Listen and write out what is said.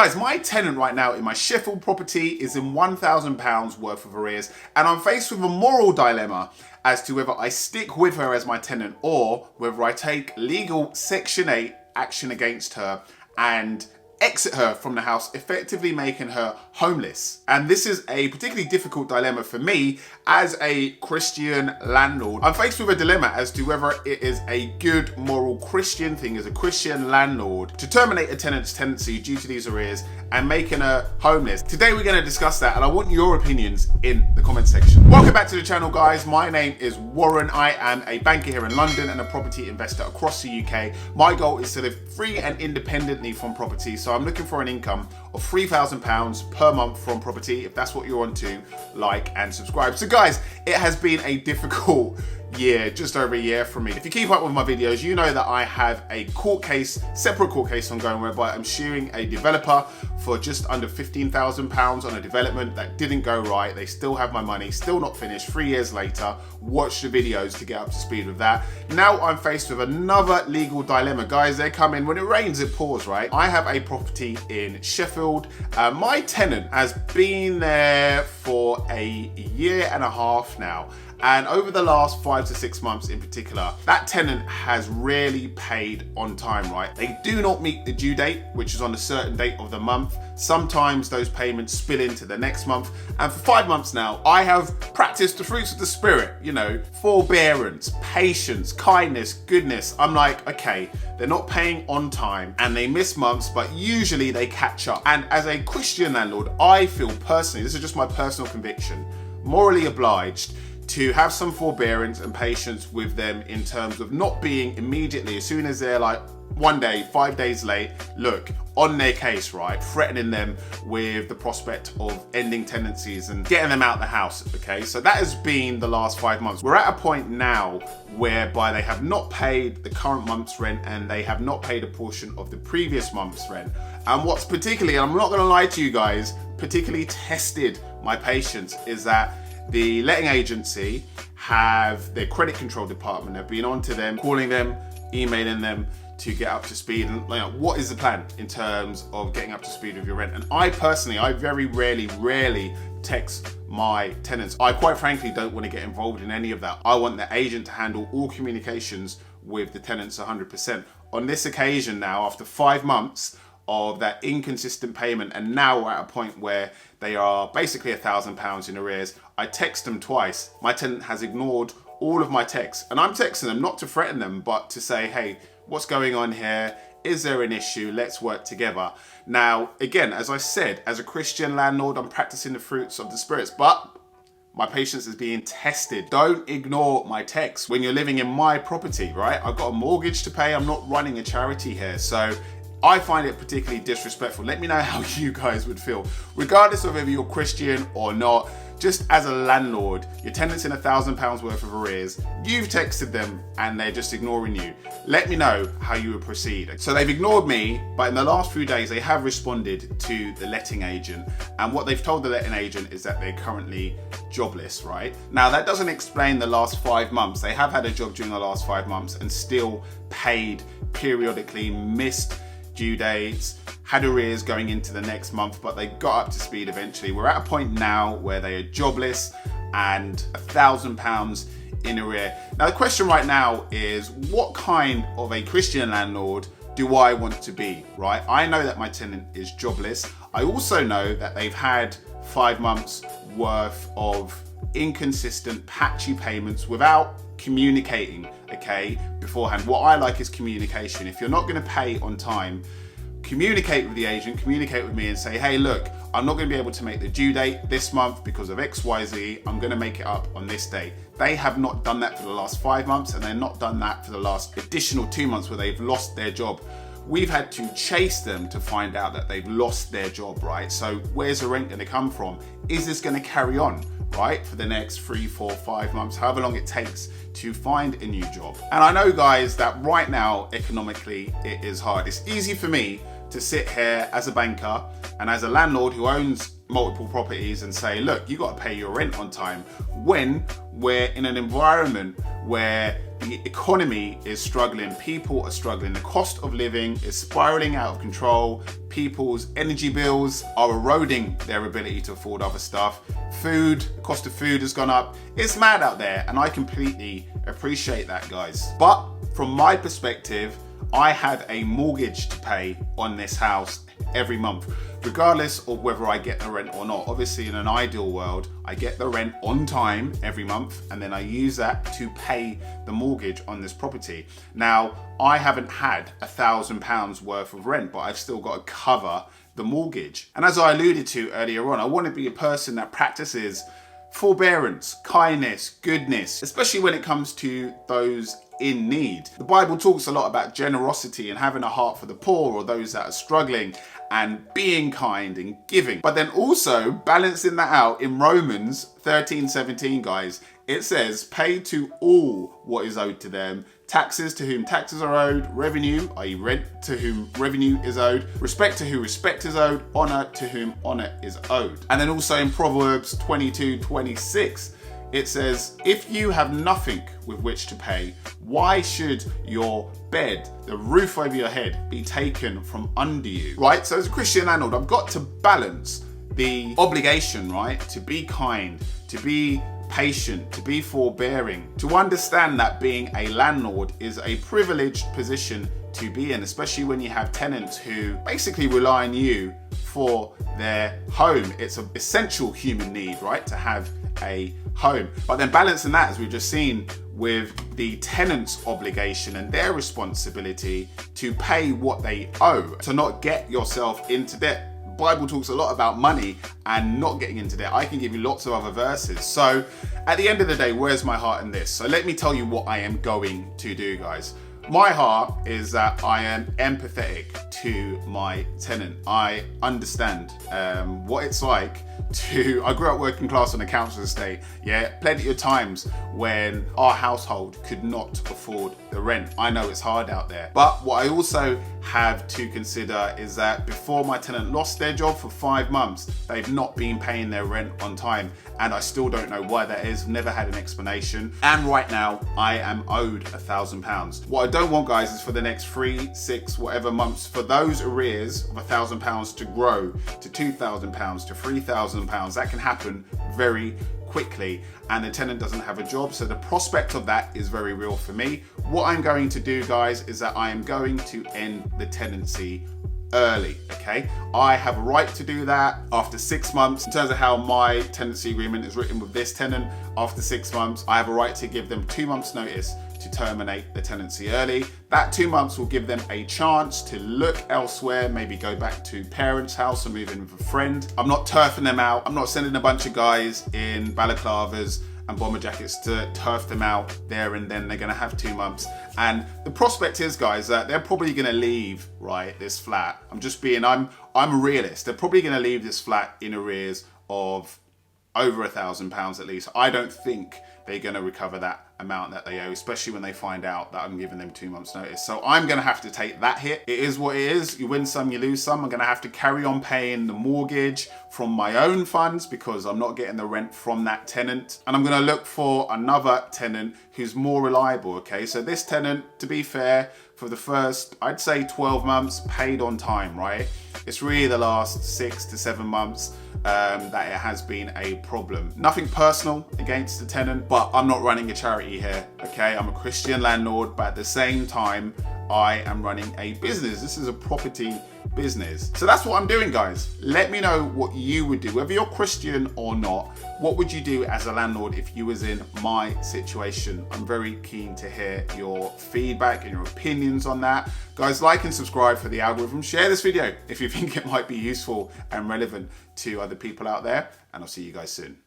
guys, my tenant right now in my Sheffield property is in £1,000 worth of arrears, and I'm faced with a moral dilemma as to whether I stick with her as my tenant or whether I take legal Section 8 action against her and exit her from the house, effectively making her homeless. And this is a particularly difficult dilemma for me as a Christian landlord. I'm faced with a dilemma as to whether it is a good moral Christian thing as a Christian landlord to terminate a tenant's tenancy due to these arrears and making her homeless. Today we're going to discuss that, and I want your opinions in the comment section. Welcome back to the channel, guys. My name is Warren. I am a banker here in London and a property investor across the UK. My goal is to live free and independently from property, so I'm looking for an income of £3,000 per month from property. If that's what you're on to, like and subscribe. So guys, it has been a difficult year, just over a year for me. If you keep up with my videos, you know that I have a court case, separate court case ongoing, whereby I'm suing a developer for just under £15,000 on a development that didn't go right. They still have my money, still not finished 3 years later. Watch the videos to get up to speed with that. Now I'm faced with another legal dilemma. Guys, they're coming. When it rains, it pours, right? I have a property in Sheffield. My tenant has been there for a year and a half now. And over the last 5 to 6 months in particular, that tenant has rarely paid on time, right? They do not meet the due date, which is on a certain date of the month. Sometimes those payments spill into the next month. And for 5 months now, I have practiced the fruits of the spirit, you know, forbearance, patience, kindness, goodness. I'm like, okay, they're not paying on time and they miss months, but usually they catch up. And as a Christian landlord, I feel personally, this is just my personal conviction, morally obliged to have some forbearance and patience with them in terms of not being immediately, as soon as they're like 1 day, 5 days late, look, on their case, right? Threatening them with the prospect of ending tenancies and getting them out of the house, okay? So that has been the last 5 months. We're at a point now whereby they have not paid the current month's rent and they have not paid a portion of the previous month's rent. And what's particularly, and I'm not gonna lie to you guys, particularly tested my patience is that the letting agency have their credit control department have been on to them, calling them, emailing them to get up to speed. And like, what is the plan in terms of getting up to speed with your rent? And I personally, I very rarely text my tenants. I quite frankly don't want to get involved in any of that. I want the agent to handle all communications with the tenants 100%. On this occasion now, after 5 months of that inconsistent payment, and now we're at a point where they are basically £1,000 in arrears. I text them twice. My tenant has ignored all of my texts, and I'm texting them not to threaten them, but to say, hey, what's going on here? Is there an issue? Let's work together. Now, again, as I said, as a Christian landlord, I'm practicing the fruits of the spirits, but my patience is being tested. Don't ignore my texts when you're living in my property, right? I've got a mortgage to pay. I'm not running a charity here. So I find it particularly disrespectful. Let me know how you guys would feel. Regardless of whether you're Christian or not, just as a landlord, your tenant's in £1,000 worth of arrears, you've texted them and they're just ignoring you. Let me know how you would proceed. So they've ignored me, but in the last few days, they have responded to the letting agent. And what they've told the letting agent is that they're currently jobless, right? Now, that doesn't explain the last 5 months. They have had a job during the last 5 months and still paid periodically, missed due dates, had arrears going into the next month, but they got up to speed eventually. We're at a point now where they are jobless and £1,000 in arrear. Now the question right now is, what kind of a Christian landlord do I want to be, right? I know that my tenant is jobless. I also know that they've had 5 months worth of inconsistent, patchy payments without communicating, okay, beforehand. What I like is communication. If you're not going to pay on time, communicate with the agent, communicate with me and say, hey, look, I'm not going to be able to make the due date this month because of XYZ. I'm going to make it up on this day. They have not done that for the last 5 months, and they're not done that for the last additional 2 months where they've lost their job. We've had to chase them to find out that they've lost their job, right? So where's the rent going to come from? Is this going to carry on, right, for the next 3, 4, 5 months, however long it takes to find a new job? And I know, guys, that right now, economically, it is hard. It's easy for me to sit here as a banker and as a landlord who owns multiple properties and say, look, you got to pay your rent on time, when we're in an environment where the economy is struggling, people are struggling, the cost of living is spiraling out of control, people's energy bills are eroding their ability to afford other stuff, food, the cost of food has gone up. It's mad out there, and I completely appreciate that, guys. But from my perspective, I have a mortgage to pay on this house every month, regardless of whether I get the rent or not. Obviously, in an ideal world, I get the rent on time every month, and then I use that to pay the mortgage on this property. Now, I haven't had £1,000 worth of rent, but I've still got to cover the mortgage. And as I alluded to earlier on, I want to be a person that practices forbearance, kindness, goodness, especially when it comes to those in need. The Bible talks a lot about generosity and having a heart for the poor or those that are struggling, and being kind and giving. But then also balancing that out in Romans 13:17, guys, it says, pay to all what is owed to them, taxes to whom taxes are owed, revenue, i.e. rent, to whom revenue is owed, respect to whom respect is owed, honor to whom honor is owed. And then also in Proverbs 22:26, it says, if you have nothing with which to pay, why should your bed, the roof over your head, be taken from under you? Right? So as a Christian landlord, I've got to balance the obligation, right, to be kind, to be patient, to be forbearing, to understand that being a landlord is a privileged position to be in, especially when you have tenants who basically rely on you for their home. It's an essential human need, right, to have a home. But then balancing that, as we've just seen, with the tenant's obligation and their responsibility to pay what they owe, to not get yourself into debt. The Bible talks a lot about money and not getting into debt. I can give you lots of other verses. So at the end of the day, where's my heart in this? So let me tell you what I am going to do, guys. My heart is that I am empathetic to my tenant. I understand what it's like I grew up working class on a council estate. Yeah, plenty of times when our household could not afford the rent. I know it's hard out there. But what I also have to consider is that before my tenant lost their job for 5 months, they've not been paying their rent on time. And I still don't know why that is. Never had an explanation. And right now I am owed £1,000. What I don't want, guys, is for the next 3, 6, whatever months, for those arrears of £1,000 to grow to £2,000 to £3,000. That can happen very quickly, and the tenant doesn't have a job, so the prospect of that is very real for me. What I'm going to do, guys, is that I am going to end the tenancy early, okay? I have a right to do that after 6 months. In terms of how my tenancy agreement is written with this tenant, after 6 months, I have a right to give them 2 months notice to terminate the tenancy early. That 2 months will give them a chance to look elsewhere, maybe go back to parents' house or move in with a friend. I'm not turfing them out. I'm not sending a bunch of guys in balaclavas and bomber jackets to turf them out there and then. They're gonna have 2 months. And the prospect is, guys, that they're probably gonna leave, right, this flat. I'm a realist. They're probably gonna leave this flat in arrears of over £1,000 at least. I don't think they're going to recover that amount that they owe, especially when they find out that I'm giving them 2 months notice. So I'm going to have to take that hit. It is what it is. You win some, you lose some. I'm going to have to carry on paying the mortgage from my own funds because I'm not getting the rent from that tenant. And I'm going to look for another tenant who's more reliable, okay? So this tenant, to be fair, for the first, I'd say 12 months, paid on time, right? It's really the last 6 to 7 months that it has been a problem. Nothing personal against the tenant, but I'm not running a charity here, okay? I'm a Christian landlord, but at the same time, I am running a business. This is a property business. So that's what I'm doing, guys. Let me know what you would do, whether you're Christian or not. What would you do as a landlord if you was in my situation? I'm very keen to hear your feedback and your opinions on that. Guys, like and subscribe for the algorithm. Share this video if you think it might be useful and relevant to other people out there. And I'll see you guys soon.